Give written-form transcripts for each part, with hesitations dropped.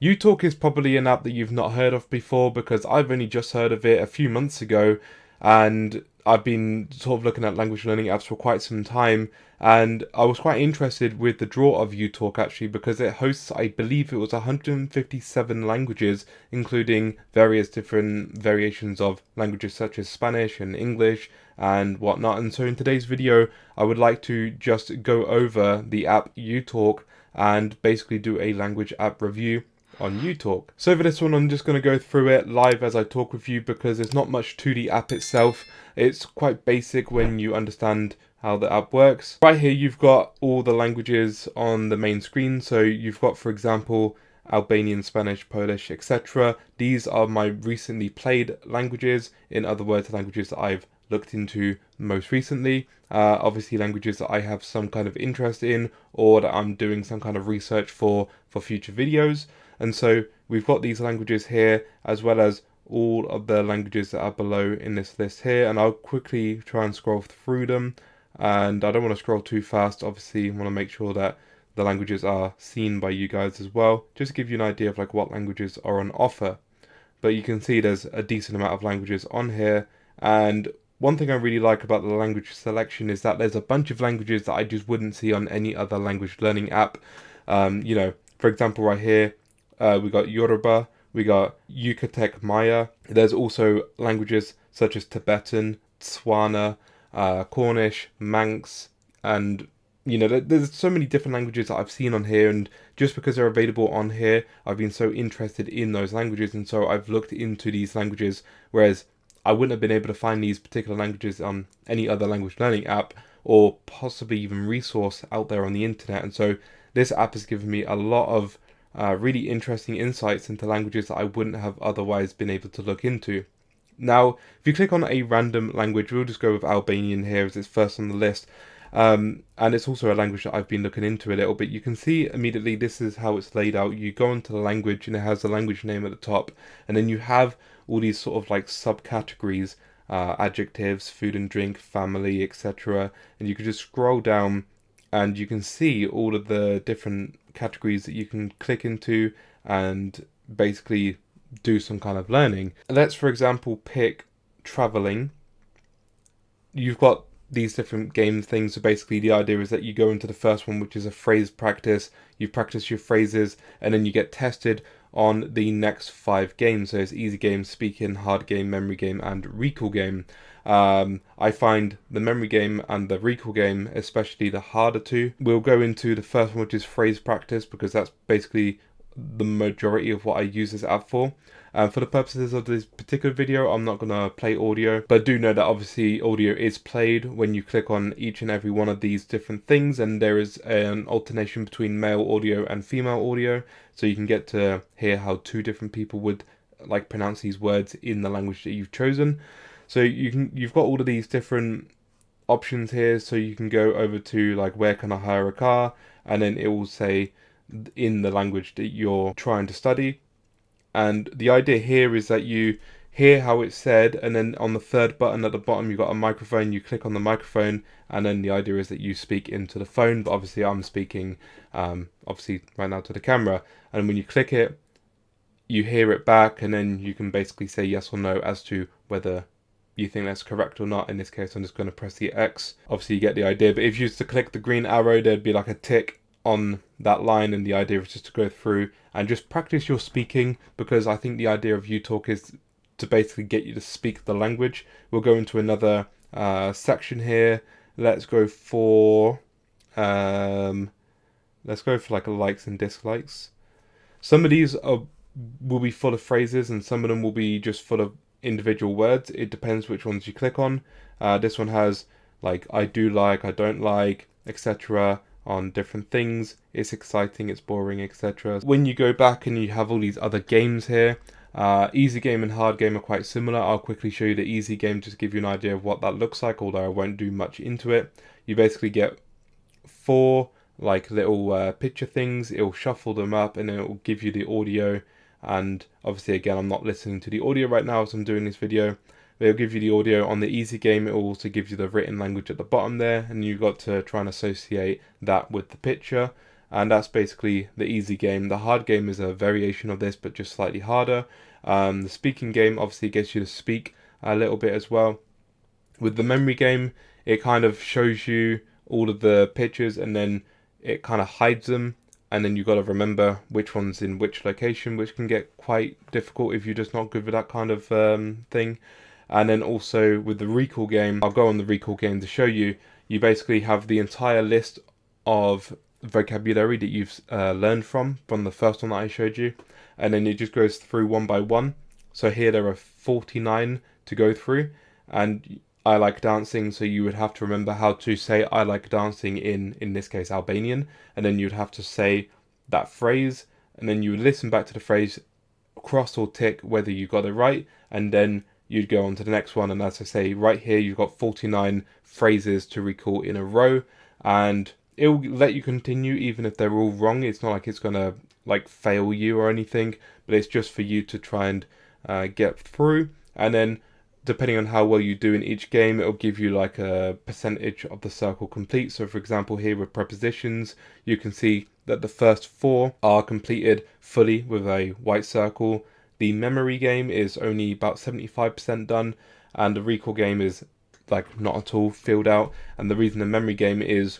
uTalk is probably an app that you've not heard of before because I've only just heard of it a few months ago, and I've been sort of looking at language learning apps for quite some time, and I was quite interested with the draw of uTalk actually because it hosts, I believe it was 157 languages, including various different variations of languages such as Spanish and English and whatnot. And so in today's video, I would like to just go over the app uTalk and basically do a language app review on uTalk. So for this one, I'm just going to go through it live as I talk with you because there's not much to the app itself. It's quite basic when you understand how the app works. Right here, you've got all the languages on the main screen. So you've got, for example, Albanian, Spanish, Polish, etc. These are my recently played languages. In other words, languages that I've looked into most recently. Obviously languages that I have some kind of interest in or that I'm doing some kind of research for future videos. And so we've got these languages here as well as all of the languages that are below in this list here, and I'll quickly try and scroll through them. And I don't want to scroll too fast, obviously I want to make sure that the languages are seen by you guys as well, just to give you an idea of like what languages are on offer. But you can see there's a decent amount of languages on here, and one thing I really like about the language selection is that there's a bunch of languages that I just wouldn't see on any other language learning app. You know, for example, right here, we got Yoruba, we got Yucatec Maya. There's also languages such as Tibetan, Tswana, Cornish, Manx, and you know, there's so many different languages that I've seen on here, and just because they're available on here, I've been so interested in those languages, and so I've looked into these languages, whereas I wouldn't have been able to find these particular languages on any other language learning app or possibly even resource out there on the internet. And so this app has given me a lot of really interesting insights into languages that I wouldn't have otherwise been able to look into. Now, if you click on a random language, we'll just go with Albanian here as it's first on the list. And it's also a language that I've been looking into a little bit. You can see immediately this is how it's laid out. You go into the language and it has the language name at the top, and then you have all these sort of like subcategories, adjectives, food and drink, family, etc. And you can just scroll down and you can see all of the different categories that you can click into and basically do some kind of learning. Let's, for example, pick traveling. You've got these different game things. So basically the idea is that you go into the first one, which is a phrase practice. You practice your phrases and then you get tested on the next 5 games. So it's easy game, speaking, hard game, memory game, and recall game. I find the memory game and the recall game, especially the harder two. We'll go into the first one, which is phrase practice, because that's basically the majority of what I use this app for. For the purposes of this particular video, I'm not going to play audio, but do know that obviously audio is played when you click on each and every one of these different things, and there is an alternation between male audio and female audio, so you can get to hear how 2 different people would like pronounce these words in the language that you've chosen. So you've got all of these different options here, so you can go over to like where can I hire a car, and then it will say in the language that you're trying to study. And the idea here is that you hear how it's said, and then on the 3rd button at the bottom you've got a microphone. You click on the microphone, and then the idea is that you speak into the phone, but obviously I'm speaking obviously right now to the camera, and when you click it you hear it back, and then you can basically say yes or no as to whether you think that's correct or not. In this case I'm just going to press the X. Obviously you get the idea, but if you used to click the green arrow there'd be like a tick on that line, and the idea is just to go through and just practice your speaking, because I think the idea of uTalk is to basically get you to speak the language. We'll go into another section here. Let's go for like likes and dislikes. Some of these will be full of phrases and some of them will be just full of individual words. It depends which ones you click on. This one has like I do like, I don't like, etc. on different things. It's exciting, it's boring, etc. When you go back and you have all these other games here, easy game and hard game are quite similar. I'll quickly show you the easy game just to give you an idea of what that looks like, although I won't do much into it. You basically get 4 like little picture things. It'll shuffle them up and then it will give you the audio, and obviously again I'm not listening to the audio right now as I'm doing this video. It'll give you the audio. On the easy game it will also give you the written language at the bottom there, and you've got to try and associate that with the picture. and that's basically the easy game. The hard game is a variation of this, but just slightly harder. The speaking game obviously gets you to speak a little bit as well. With the memory game, it kind of shows you all of the pictures and then it kind of hides them, and then you've got to remember which one's in which location, which can get quite difficult if you're just not good with that kind of thing. And then also with the recall game, I'll go on the recall game to show you, you basically have the entire list of vocabulary that you've learned from the first one that I showed you, and then it just goes through one by one. So here there are 49 to go through, and I like dancing, so you would have to remember how to say I like dancing in this case Albanian, and then you'd have to say that phrase, and then you would listen back to the phrase, cross or tick whether you got it right, and then you'd go on to the next one. And as I say, right here you've got 49 phrases to recall in a row, and it'll let you continue even if they're all wrong. It's not like it's gonna like fail you or anything, but it's just for you to try and get through. And then depending on how well you do in each game, it'll give you like a percentage of the circle complete. So for example, here with prepositions, you can see that the first 4 are completed fully with a white circle. The memory game is only about 75% done, and the recall game is like not at all filled out. And the reason the memory game is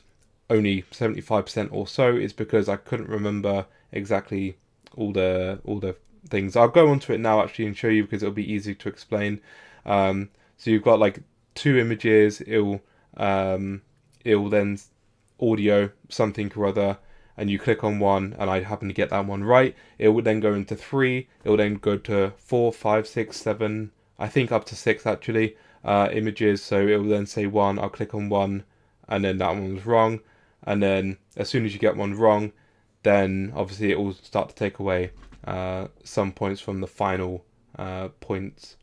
only 75% or so is because I couldn't remember exactly all the things. I'll go onto it now actually and show you because it'll be easy to explain. So you've got like 2 images, it'll then audio something or other, and you click on one, and I happen to get that one right. It will then go into 3, it will then go to 4, 5, 6, 7, I think up to 6 actually, images. So it will then say 1, I'll click on 1, and then that one was wrong. And then as soon as you get one wrong, then obviously it will start to take away some points from the final points.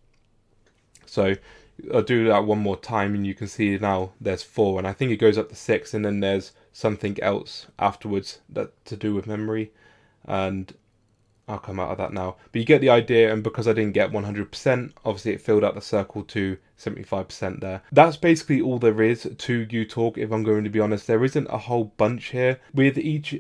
So I'll do that one more time, and you can see now there's 4, and I think it goes up to 6, and then there's something else afterwards that to do with memory, and I'll come out of that now. But you get the idea, and because I didn't get 100%, obviously it filled out the circle to 75% there. That's basically all there is to uTalk, if I'm going to be honest. There isn't a whole bunch here. With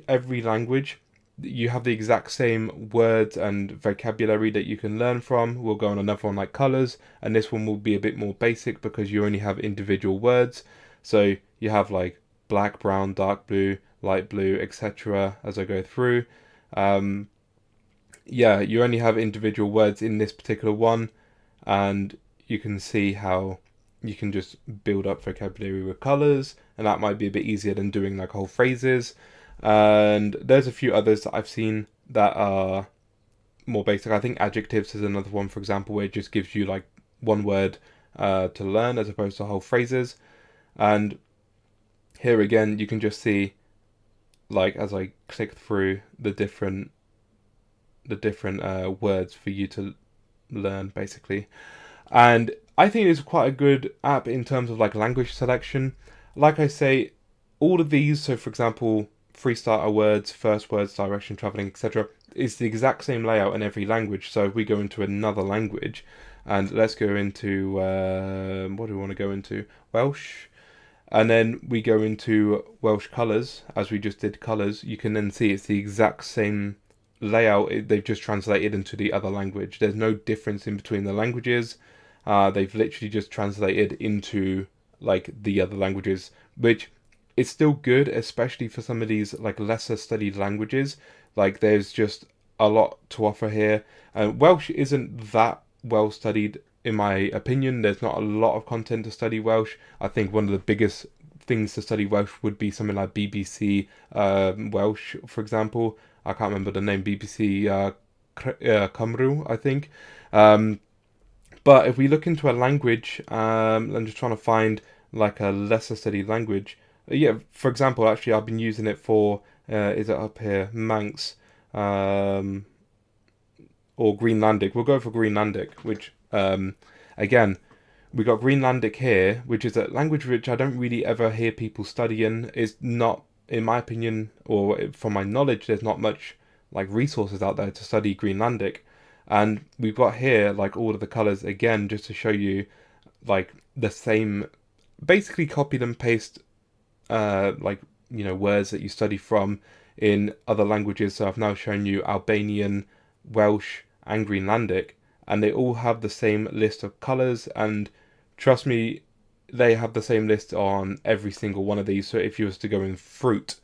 every language, you have the exact same words and vocabulary that you can learn from. We'll go on another one like colours, and this one will be a bit more basic because you only have individual words. So you have like black, brown, dark blue, light blue, etc. as I go through. Yeah, you only have individual words in this particular one, and you can see how you can just build up vocabulary with colours, and that might be a bit easier than doing like whole phrases. And there's a few others that I've seen that are more basic. I think adjectives is another one, for example, where it just gives you like one word to learn as opposed to whole phrases. And here again, you can just see, like as I click through the different words for you to learn, basically. And I think it's quite a good app in terms of like language selection. Like I say, all of these, so for example, 3 starter words, first words, direction, traveling, etc., is the exact same layout in every language. So if we go into another language, and let's go into what do we want to go into? Welsh. And then we go into Welsh colours, as we just did colours. You can then see it's the exact same layout. They've just translated into the other language. There's no difference in between the languages. They've literally just translated into like the other languages, which is still good, especially for some of these like lesser studied languages. Like there's just a lot to offer here. Welsh isn't that well studied in my opinion. There's not a lot of content to study Welsh. I think one of the biggest things to study Welsh would be something like BBC Welsh, for example. I can't remember the name, BBC Cymru, I think. But if we look into a language, I'm just trying to find like a lesser studied language. Yeah, for example, actually, I've been using it for, is it up here, Manx, or Greenlandic. We'll go for Greenlandic, which, again, we got Greenlandic here, which is a language which I don't really ever hear people studying. It's not, in my opinion, or from my knowledge, there's not much like resources out there to study Greenlandic. And we've got here like all of the colours again, just to show you like the same, basically copied and paste like, you know, words that you study from in other languages. So I've now shown you Albanian, Welsh, and Greenlandic, and they all have the same list of colours, and trust me, they have the same list on every single one of these. So if you was to go in fruit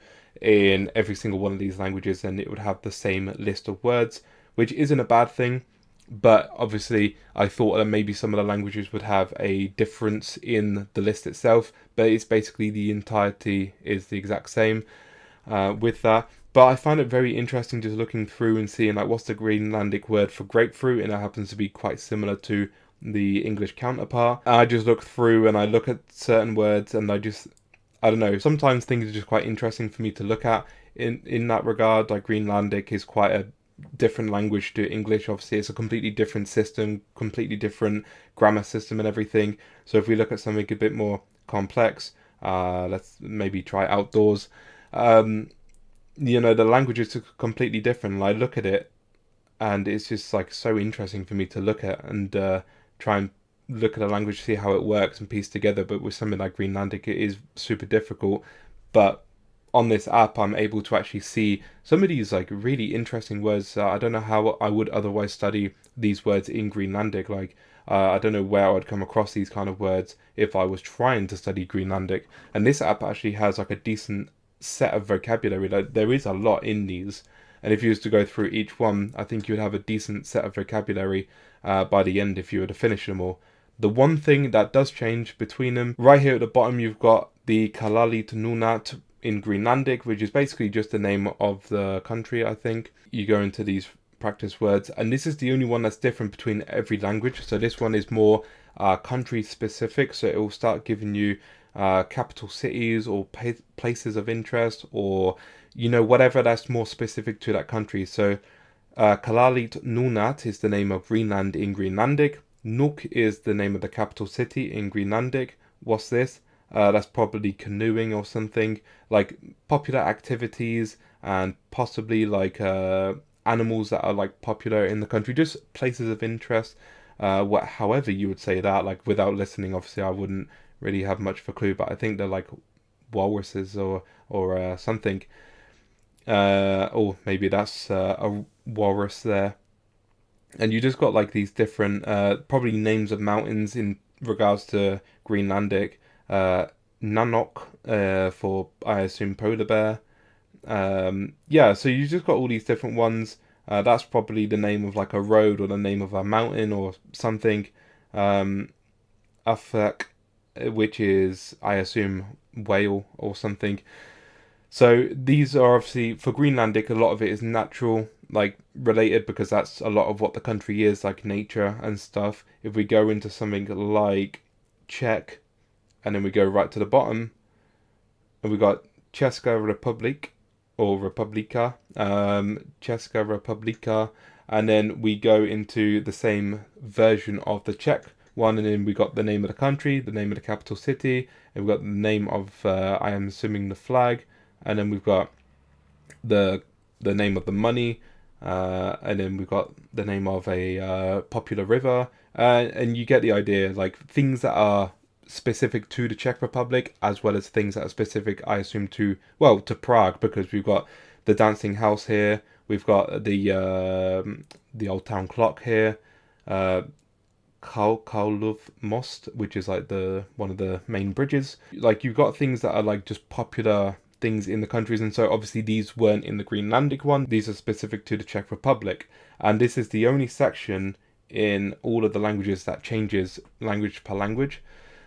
in every single one of these languages, then it would have the same list of words, which isn't a bad thing. But obviously, I thought that maybe some of the languages would have a difference in the list itself, but it's basically the entirety is the exact same with that. But I find it very interesting just looking through and seeing like what's the Greenlandic word for grapefruit, and it happens to be quite similar to the English counterpart. And I just look through and I look at certain words, and I don't know, sometimes things are just quite interesting for me to look at in that regard. Like Greenlandic is quite a different language to English. Obviously, it's a completely different system, completely different grammar system and everything. So if we look at something a bit more complex, let's maybe try outdoors. The languages are completely different. And I look at it, and it's just like so interesting for me to look at and try and look at a language, see how it works and piece together. But with something like Greenlandic, it is super difficult. But on this app, I'm able to actually see some of these like really interesting words. I don't know how I would otherwise study these words in Greenlandic. Like, I don't know where I would come across these kind of words if I was trying to study Greenlandic. And this app actually has like a decent set of vocabulary. Like, there is a lot in these. And if you was to go through each one, I think you would have a decent set of vocabulary by the end if you were to finish them all. The one thing that does change between them, right here at the bottom, you've got the Kalalit Nunat in Greenlandic, which is basically just the name of the country, I think. You go into these practice words, and this is the only one that's different between every language. So this one is more country specific, so it will start giving you capital cities or places of interest, or whatever that's more specific to that country. So Kalalit Nunat is the name of Greenland in Greenlandic. Nuuk is the name of the capital city in Greenlandic. What's this? That's probably canoeing or something, like popular activities, and possibly like animals that are like popular in the country, just places of interest. However you would say that, like without listening, obviously I wouldn't really have much of a clue, but I think they're like walruses or something. Or maybe that's a walrus there. And you just got like these different probably names of mountains in regards to Greenlandic. Nanok for, I assume, polar bear. So you just got all these different ones. That's probably the name of like a road or the name of a mountain or something. Afak, which is, I assume, whale or something. So these are obviously, for Greenlandic, a lot of it is natural, like related, because that's a lot of what the country is, like nature and stuff. If we go into something like Czech, and then we go right to the bottom, and we got Česká republika, or Republika, Česká republika, and then we go into the same version of the Czech one, and then we got the name of the country, the name of the capital city, and we got the name of, I am assuming, the flag, and then we've got the name of the money, and then we've got the name of a popular river, and you get the idea, like things that are specific to the Czech Republic, as well as things that are specific, I assume, to Prague, because we've got the dancing house here, we've got the old town clock here, Karlov Most, which is like one of the main bridges. Like, you've got things that are like just popular things in the countries, and so obviously these weren't in the Greenlandic one. These are specific to the Czech Republic, and this is the only section in all of the languages that changes language per language.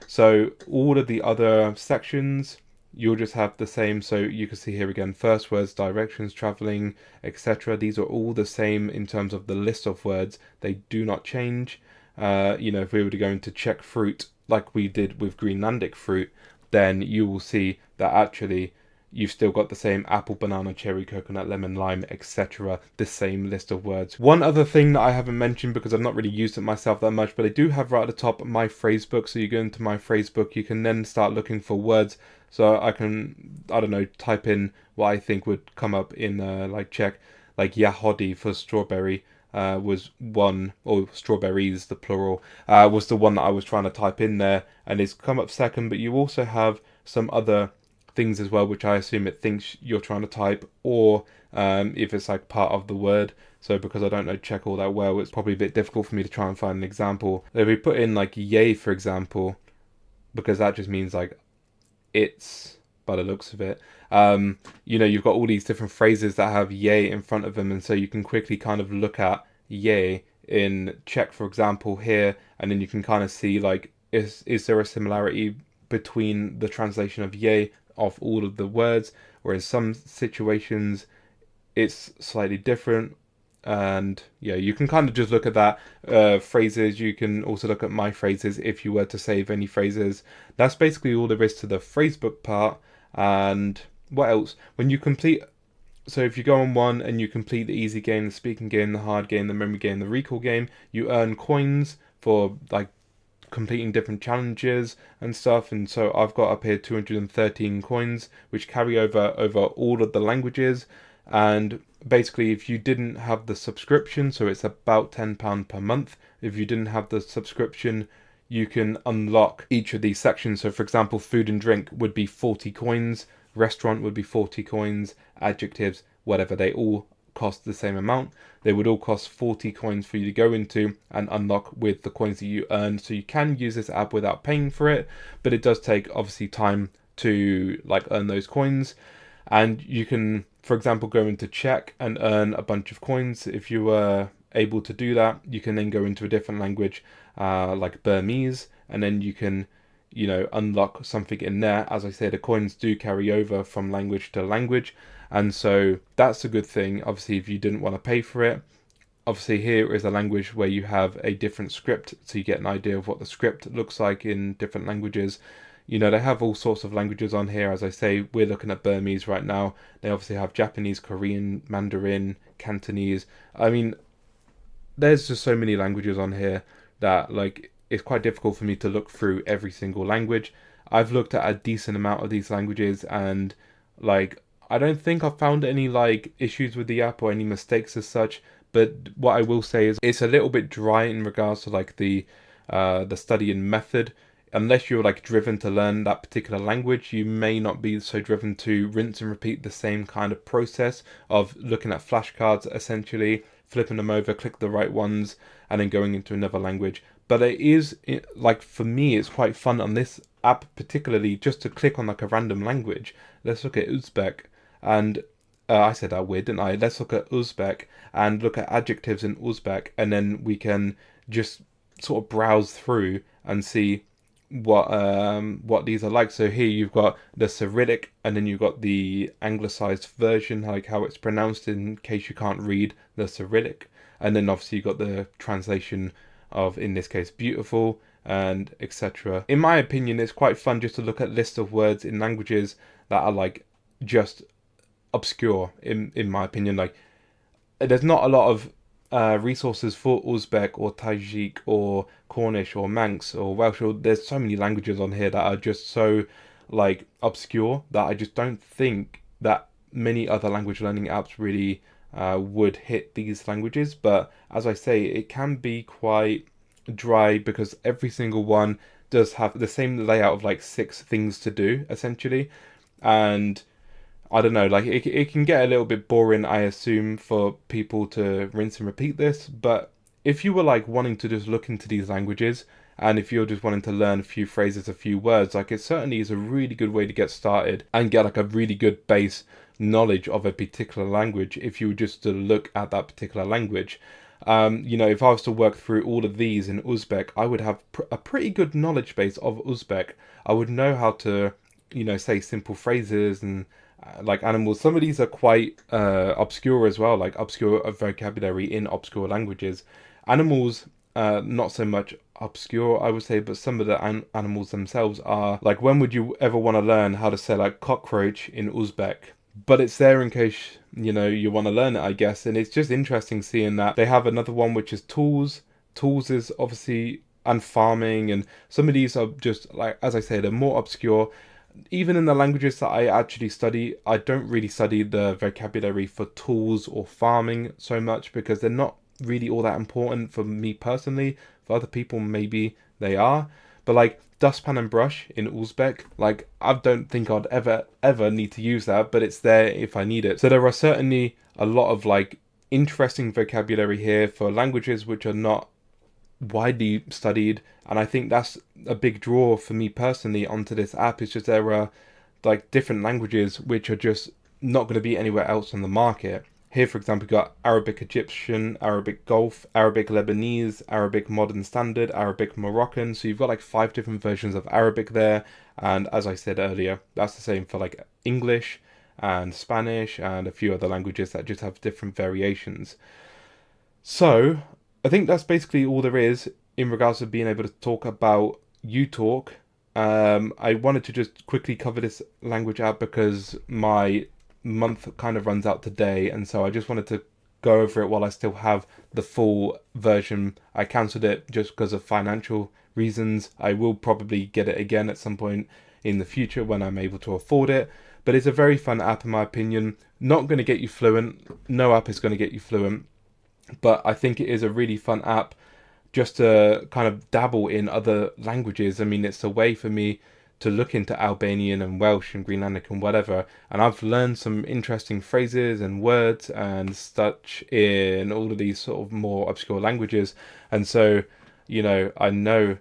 So all of the other sections, you'll just have the same. So you can see here again, first words, directions, traveling, etc. These are all the same in terms of the list of words. They do not change. If we were to go into Czech fruit, like we did with Greenlandic fruit, then you will see that actually you've still got the same apple, banana, cherry, coconut, lemon, lime, etc. The same list of words. One other thing that I haven't mentioned, because I've not really used it myself that much, but I do have right at the top my phrase book. So you go into my phrase book, you can then start looking for words. So I can, I don't know, type in what I think would come up in like Czech, like jahody for strawberry. Was one, or strawberries, the plural, was the one that I was trying to type in there, and it's come up second. But you also have some other things as well, which I assume it thinks you're trying to type, or if it's like part of the word. So because I don't know Czech all that well, it's probably a bit difficult for me to try and find an example. If we put in like yay, for example, because that just means like it's, by the looks of it, you've got all these different phrases that have yay in front of them, and so you can quickly kind of look at yay in Czech, for example, here, and then you can kind of see like, is there a similarity between the translation of yay of all of the words, or in some situations it's slightly different. And yeah, you can kind of just look at that phrases. You can also look at my phrases if you were to save any phrases. That's basically all there is to the phrasebook part. And what else? When you complete, so if you go on one and you complete the easy game, the speaking game, the hard game, the memory game, the recall game, you earn coins for like completing different challenges and stuff. And so I've got up here 213 coins, which carry over all of the languages. And basically, if you didn't have the subscription, so it's about £10 per month, if you didn't have the subscription, you can unlock each of these sections. So for example, food and drink would be 40 coins, restaurant would be 40 coins, adjectives, whatever, they all cost the same amount. They would all cost 40 coins for you to go into and unlock with the coins that you earn. So you can use this app without paying for it, but it does take obviously time to like earn those coins. And you can, for example, go into Czech and earn a bunch of coins. If you were able to do that, you can then go into a different language like Burmese, and then you can, unlock something in there. As I say, the coins do carry over from language to language, and so that's a good thing. Obviously, if you didn't want to pay for it, obviously here is a language where you have a different script, so you get an idea of what the script looks like in different languages. They have all sorts of languages on here. As I say, we're looking at Burmese right now. They obviously have Japanese, Korean, Mandarin, Cantonese. I mean, there's just so many languages on here that like it's quite difficult for me to look through every single language. I've looked at a decent amount of these languages, and like I don't think I've found any like issues with the app or any mistakes as such. But what I will say is it's a little bit dry in regards to like the studying method. Unless you're like driven to learn that particular language, you may not be so driven to rinse and repeat the same kind of process of looking at flashcards, essentially flipping them over, click the right ones, and then going into another language. But it is like, for me, it's quite fun on this app particularly just to click on like a random language. Let's look at Uzbek, and I said that weird, didn't I? Let's look at Uzbek and look at adjectives in Uzbek, and then we can just sort of browse through and see what these are like. So here you've got the Cyrillic, and then you've got the anglicized version, like how it's pronounced in case you can't read the Cyrillic, and then obviously you've got the translation of, in this case, beautiful, and etc. In my opinion, it's quite fun just to look at lists of words in languages that are like just obscure, in my opinion. Like there's not a lot of resources for Uzbek or Tajik or Cornish or Manx or Welsh. There's so many languages on here that are just so like obscure that I just don't think that many other language learning apps really would hit these languages. But as I say, it can be quite dry because every single one does have the same layout of like 6 things to do essentially. And I don't know, like it can get a little bit boring, I assume, for people to rinse and repeat this. But if you were like wanting to just look into these languages, and if you're just wanting to learn a few phrases, a few words, like it certainly is a really good way to get started and get like a really good base knowledge of a particular language if you were just to look at that particular language. If I was to work through all of these in Uzbek, I would have a pretty good knowledge base of Uzbek. I would know how to, say simple phrases and like animals. Some of these are quite obscure as well, like obscure vocabulary in obscure languages. Animals, not so much obscure, I would say, but some of the animals themselves are like, when would you ever want to learn how to say like cockroach in Uzbek? But it's there in case, you want to learn it, I guess. And it's just interesting seeing that they have another one which is tools. Tools is obviously, and farming, and some of these are just like, as I say, they're more obscure. Even in the languages that I actually study, I don't really study the vocabulary for tools or farming so much because they're not really all that important for me personally. For other people, maybe they are. But like dustpan and brush in Uzbek, like I don't think I'd ever need to use that, but it's there if I need it. So there are certainly a lot of like interesting vocabulary here for languages which are not widely studied, and I think that's a big draw for me personally onto this app. Is just there are like different languages which are just not going to be anywhere else on the market. Here, for example, you've got Arabic Egyptian, Arabic Gulf, Arabic Lebanese, Arabic Modern Standard, Arabic Moroccan. So you've got like 5 different versions of Arabic there. And as I said earlier, that's the same for like English and Spanish and a few other languages that just have different variations. So I think that's basically all there is in regards to being able to talk about uTalk. I wanted to just quickly cover this language app because my month kind of runs out today, and so I just wanted to go over it while I still have the full version. I cancelled it just because of financial reasons. I will probably get it again at some point in the future when I'm able to afford it, but it's a very fun app in my opinion. Not going to get you fluent, no app is going to get you fluent, but I think it is a really fun app just to kind of dabble in other languages. I mean, it's a way for me to look into Albanian and Welsh and Greenlandic and whatever, and I've learned some interesting phrases and words and such in all of these sort of more obscure languages. And so, you know, I know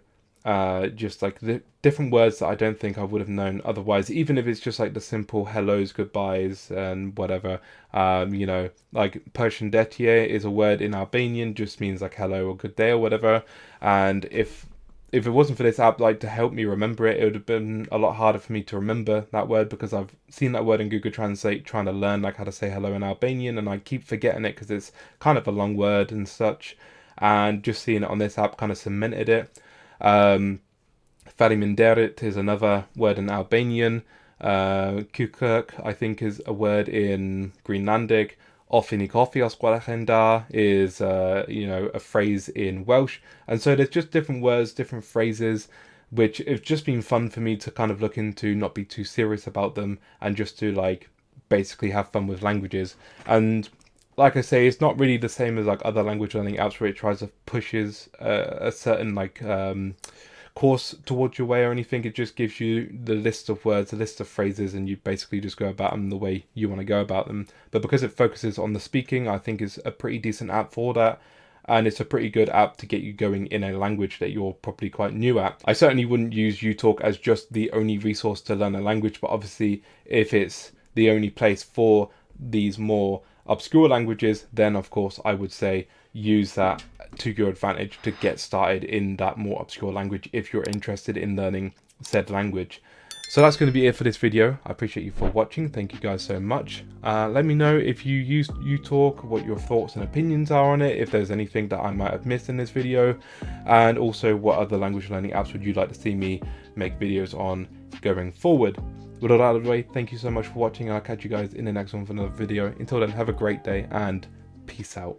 just like the different words that I don't think I would have known otherwise, even if it's just like the simple hellos, goodbyes and whatever. You know, like Persian detiye is a word in Albanian, just means like hello or good day or whatever. And if it wasn't for this app like to help me remember it, it would have been a lot harder for me to remember that word, because I've seen that word in Google Translate trying to learn like how to say hello in Albanian, and I keep forgetting it because it's kind of a long word and such. And just seeing it on this app kind of cemented it. Faliminderit is another word in Albanian. Kukuk, I think, is a word in Greenlandic. Offinikofios is, you know, a phrase in Welsh. And so there's just different words, different phrases, which have just been fun for me to kind of look into, not be too serious about them, and just to like basically have fun with languages. And like I say, it's not really the same as like other language learning apps where it tries to pushes a certain like course towards your way or anything. It just gives you the list of words, a list of phrases, and you basically just go about them the way you want to go about them. But because it focuses on the speaking, I think it's a pretty decent app for that. And it's a pretty good app to get you going in a language that you're probably quite new at. I certainly wouldn't use uTalk as just the only resource to learn a language, but obviously if it's the only place for these more obscure languages, then of course I would say use that to your advantage to get started in that more obscure language if you're interested in learning said language. So that's going to be it for this video. I appreciate you for watching. Thank you guys so much. Let me know if you used uTalk, what your thoughts and opinions are on it, if there's anything that I might have missed in this video, and also what other language learning apps would you like to see me make videos on going forward. With all that out of the way, thank you so much for watching, and I'll catch you guys in the next one for another video. Until then, have a great day and peace out.